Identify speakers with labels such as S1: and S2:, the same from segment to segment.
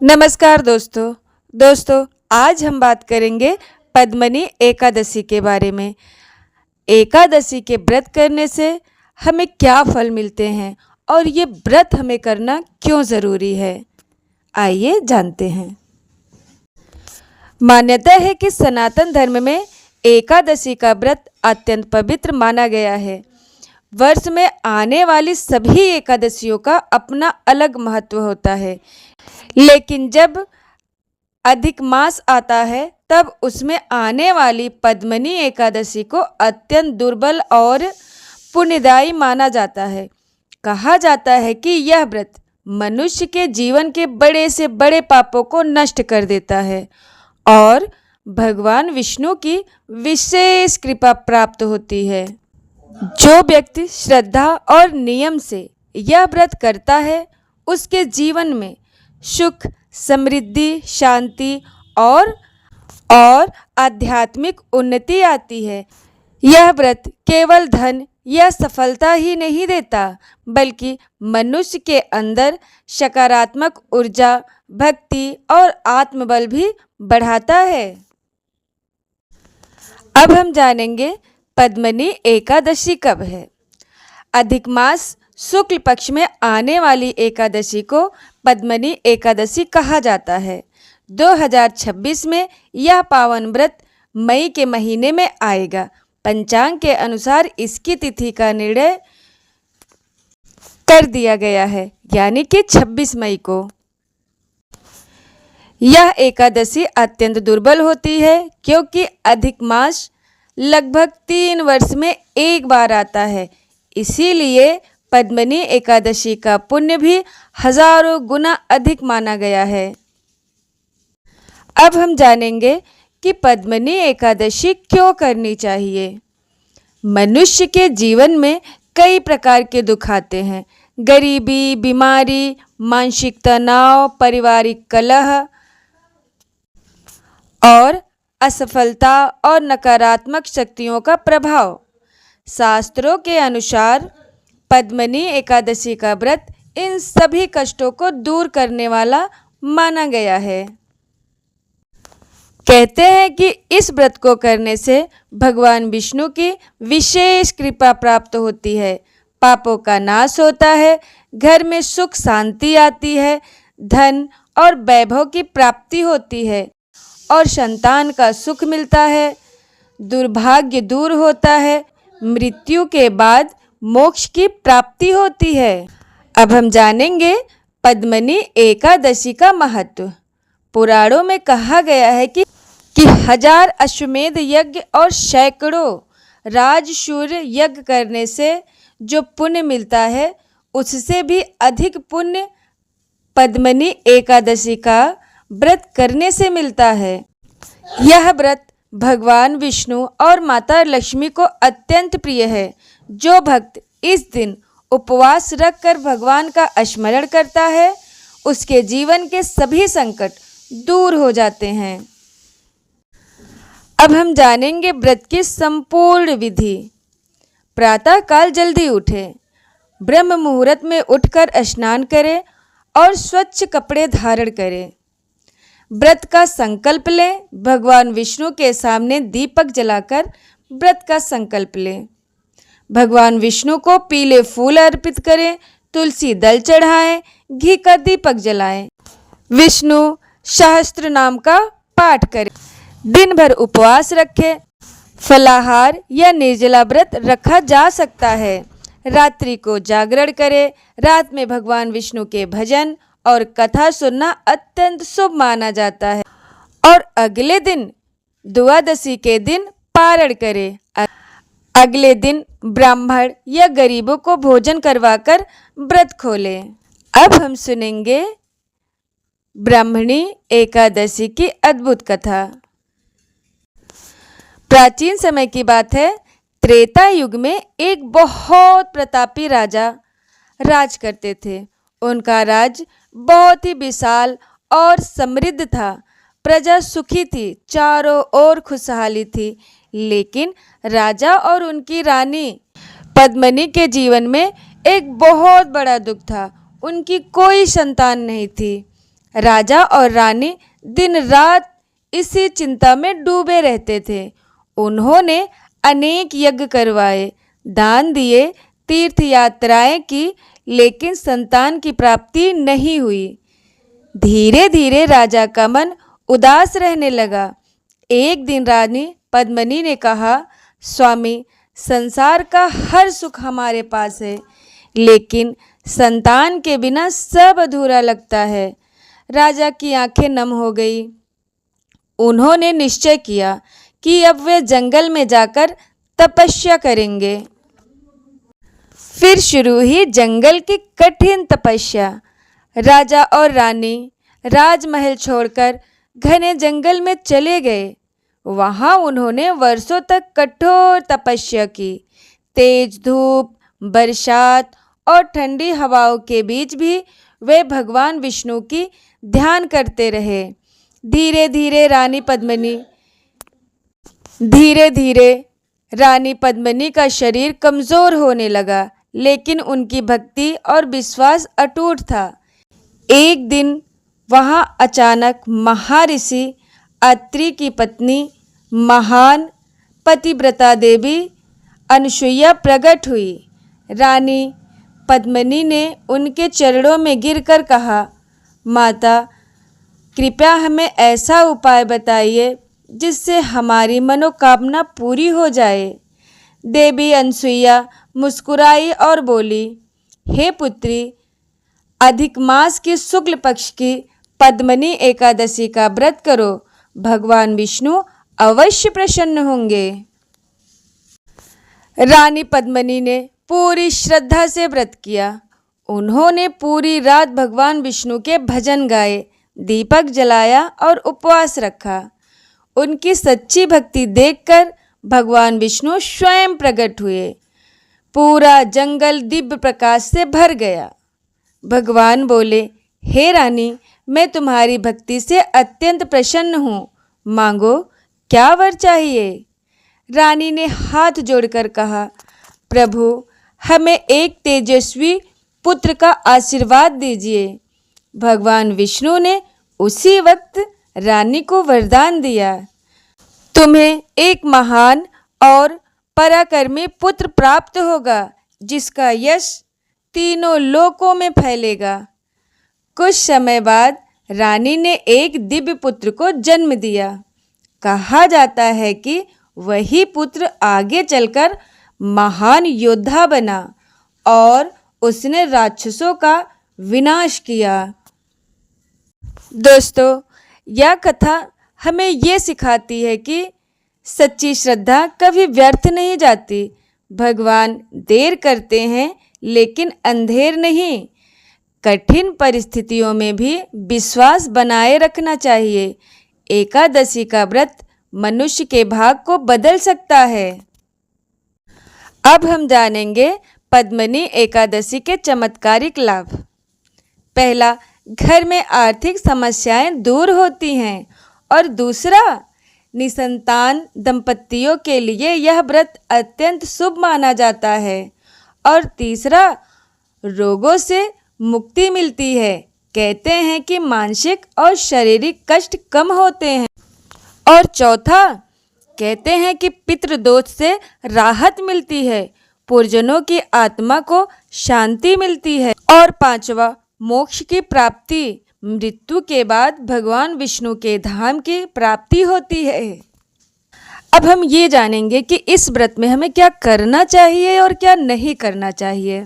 S1: नमस्कार दोस्तों आज हम बात करेंगे पद्मनी एकादशी के बारे में। एकादशी के व्रत करने से हमें क्या फल मिलते हैं और ये व्रत हमें करना क्यों ज़रूरी है, आइए जानते हैं। मान्यता है कि सनातन धर्म में एकादशी का व्रत अत्यंत पवित्र माना गया है। वर्ष में आने वाली सभी एकादशियों का अपना अलग महत्व होता है, लेकिन जब अधिक मास आता है तब उसमें आने वाली पद्मनी एकादशी को अत्यंत दुर्बल और पुण्यदायी माना जाता है। कहा जाता है कि यह व्रत मनुष्य के जीवन के बड़े से बड़े पापों को नष्ट कर देता है और भगवान विष्णु की विशेष कृपा प्राप्त होती है। जो व्यक्ति श्रद्धा और नियम से यह व्रत करता है उसके जीवन में सुख, समृद्धि, शांति और आध्यात्मिक उन्नति आती है। यह व्रत केवल धन या सफलता ही नहीं देता, बल्कि मनुष्य के अंदर सकारात्मक ऊर्जा, भक्ति और आत्मबल भी बढ़ाता है। अब हम जानेंगे पद्मनी एकादशी कब है। अधिक मास शुक्ल पक्ष में आने वाली एकादशी को पद्मनी एकादशी कहा जाता है। 2026 में यह पावन व्रत मई के महीने में आएगा। पंचांग के अनुसार इसकी तिथि का निर्णय कर दिया गया है, यानी कि 26 मई को। यह एकादशी अत्यंत दुर्बल होती है क्योंकि अधिक मास लगभग 3 वर्ष में एक बार आता है। इसीलिए पद्मनी एकादशी का पुण्य भी हजारों गुना अधिक माना गया है। अब हम जानेंगे कि पद्मनी एकादशी क्यों करनी चाहिए। मनुष्य के जीवन में कई प्रकार के दुख आते हैं। गरीबी, बीमारी, मानसिक तनाव, पारिवारिक कलह और असफलता और नकारात्मक शक्तियों का प्रभाव। शास्त्रों के अनुसार पद्मनी एकादशी का व्रत इन सभी कष्टों को दूर करने वाला माना गया है। कहते हैं कि इस व्रत को करने से भगवान विष्णु की विशेष कृपा प्राप्त होती है, पापों का नाश होता है, घर में सुख शांति आती है, धन और वैभव की प्राप्ति होती है और संतान का सुख मिलता है, दुर्भाग्य दूर होता है, मृत्यु के बाद मोक्ष की प्राप्ति होती है। अब हम जानेंगे पद्मनी एकादशी का महत्व। पुराणों में कहा गया है कि 1000 अश्वमेध यज्ञ और सैकड़ों राजसूय यज्ञ करने से जो पुण्य मिलता है उससे भी अधिक पुण्य पद्मनी एकादशी का व्रत करने से मिलता है। यह व्रत भगवान विष्णु और माता लक्ष्मी को अत्यंत प्रिय है। जो भक्त इस दिन उपवास रखकर भगवान का स्मरण करता है उसके जीवन के सभी संकट दूर हो जाते हैं। अब हम जानेंगे व्रत की संपूर्ण विधि। प्रातः काल जल्दी उठें, ब्रह्म मुहूर्त में उठकर स्नान करें और स्वच्छ कपड़े धारण करें। व्रत का संकल्प लें, भगवान विष्णु के सामने दीपक जलाकर व्रत का संकल्प लें। भगवान विष्णु को पीले फूल अर्पित करें, तुलसी दल चढ़ाएं, घी का दीपक जलाएं, विष्णु सहस्त्र नाम का पाठ करें। दिन भर उपवास रखें। फलाहार या निर्जला व्रत रखा जा सकता है। रात्रि को जागरण करें। रात में भगवान विष्णु के भजन और कथा सुनना अत्यंत शुभ माना जाता है। और अगले दिन द्वादशी के दिन पारण करें। अगले दिन ब्राह्मण या गरीबों को भोजन करवाकर व्रत खोलें। अब हम सुनेंगे ब्राह्मणी एकादशी की अद्भुत कथा। प्राचीन समय की बात है। त्रेता युग में एक बहुत प्रतापी राजा राज करते थे। उनका राज बहुत ही विशाल और समृद्ध था। प्रजा सुखी थी, चारों ओर खुशहाली थी। लेकिन राजा और उनकी रानी पद्मनी के जीवन में एक बहुत बड़ा दुख था। उनकी कोई संतान नहीं थी। राजा और रानी दिन रात इसी चिंता में डूबे रहते थे। उन्होंने अनेक यज्ञ करवाए, दान दिए, तीर्थ यात्राएं की, लेकिन संतान की प्राप्ति नहीं हुई। धीरे धीरे राजा का मन उदास रहने लगा। एक दिन रानी पद्मिनी ने कहा, स्वामी, संसार का हर सुख हमारे पास है, लेकिन संतान के बिना सब अधूरा लगता है। राजा की आंखें नम हो गई। उन्होंने निश्चय किया कि अब वे जंगल में जाकर तपस्या करेंगे। फिर शुरू हुई जंगल की कठिन तपस्या। राजा और रानी राजमहल छोड़कर घने जंगल में चले गए। वहाँ उन्होंने वर्षों तक कठोर तपस्या की। तेज धूप, बरसात और ठंडी हवाओं के बीच भी वे भगवान विष्णु की ध्यान करते रहे। धीरे धीरे रानी पद्मिनी का शरीर कमज़ोर होने लगा, लेकिन उनकी भक्ति और विश्वास अटूट था। एक दिन वहाँ अचानक महर्षि अत्रि की पत्नी महान पतिव्रता देवी अनसुईया प्रकट हुई। रानी पद्मिनी ने उनके चरणों में गिरकर कहा, माता, कृपया हमें ऐसा उपाय बताइए जिससे हमारी मनोकामना पूरी हो जाए। देवी अनसुईया मुस्कुराई और बोली, हे पुत्री, अधिक मास के शुक्ल पक्ष की पद्मिनी एकादशी का व्रत करो, भगवान विष्णु अवश्य प्रसन्न होंगे। रानी पद्मिनी ने पूरी श्रद्धा से व्रत किया। उन्होंने पूरी रात भगवान विष्णु के भजन गाए, दीपक जलाया और उपवास रखा। उनकी सच्ची भक्ति देखकर भगवान विष्णु स्वयं प्रकट हुए। पूरा जंगल दिव्य प्रकाश से भर गया। भगवान बोले, हे रानी, मैं तुम्हारी भक्ति से अत्यंत प्रसन्न हूँ, मांगो, क्या वर चाहिए। रानी ने हाथ जोड़कर कहा, प्रभु, हमें एक तेजस्वी पुत्र का आशीर्वाद दीजिए। भगवान विष्णु ने उसी वक्त रानी को वरदान दिया, तुम्हें एक महान और पराक्रमी पुत्र प्राप्त होगा, जिसका यश तीनों लोकों में फैलेगा। कुछ समय बाद रानी ने एक दिव्य पुत्र को जन्म दिया। कहा जाता है कि वही पुत्र आगे चलकर महान योद्धा बना और उसने राक्षसों का विनाश किया। दोस्तों, यह कथा हमें ये सिखाती है कि सच्ची श्रद्धा कभी व्यर्थ नहीं जाती। भगवान देर करते हैं, लेकिन अंधेर नहीं। कठिन परिस्थितियों में भी विश्वास बनाए रखना चाहिए। एकादशी का व्रत मनुष्य के भाग को बदल सकता है। अब हम जानेंगे पद्मिनी एकादशी के चमत्कारिक लाभ। पहला, घर में आर्थिक समस्याएं दूर होती हैं। और दूसरा, निसंतान दंपतियों के लिए यह व्रत अत्यंत शुभ माना जाता है। और तीसरा, रोगों से मुक्ति मिलती है। कहते हैं कि मानसिक और शारीरिक कष्ट कम होते हैं। और चौथा, कहते हैं कि पितृदोष से राहत मिलती है, पूर्वजों की आत्मा को शांति मिलती है। और पांचवा, मोक्ष की प्राप्ति, मृत्यु के बाद भगवान विष्णु के धाम की प्राप्ति होती है। अब हम ये जानेंगे कि इस व्रत में हमें क्या करना चाहिए और क्या नहीं करना चाहिए।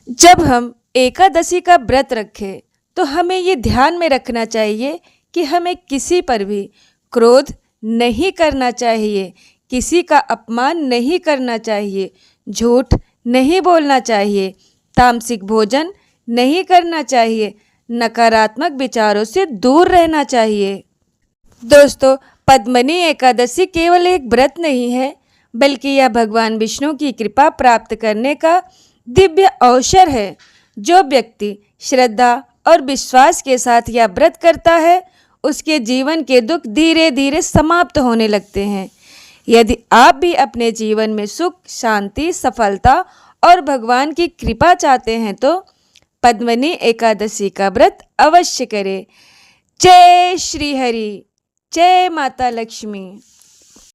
S1: जब हम एकादशी का व्रत रखें तो हमें ये ध्यान में रखना चाहिए कि हमें किसी पर भी क्रोध नहीं करना चाहिए, किसी का अपमान नहीं करना चाहिए, झूठ नहीं बोलना चाहिए, तामसिक भोजन नहीं करना चाहिए, नकारात्मक विचारों से दूर रहना चाहिए। दोस्तों, पद्मिनी एकादशी केवल एक व्रत नहीं है, बल्कि यह भगवान विष्णु की कृपा प्राप्त करने का दिव्य अवसर है। जो व्यक्ति श्रद्धा और विश्वास के साथ यह व्रत करता है, उसके जीवन के दुख धीरे धीरे समाप्त होने लगते हैं। यदि आप भी अपने जीवन में सुख, शांति, सफलता और भगवान की कृपा चाहते हैं तो पद्मनी एकादशी का व्रत अवश्य करें। जय श्री हरि, जय माता लक्ष्मी।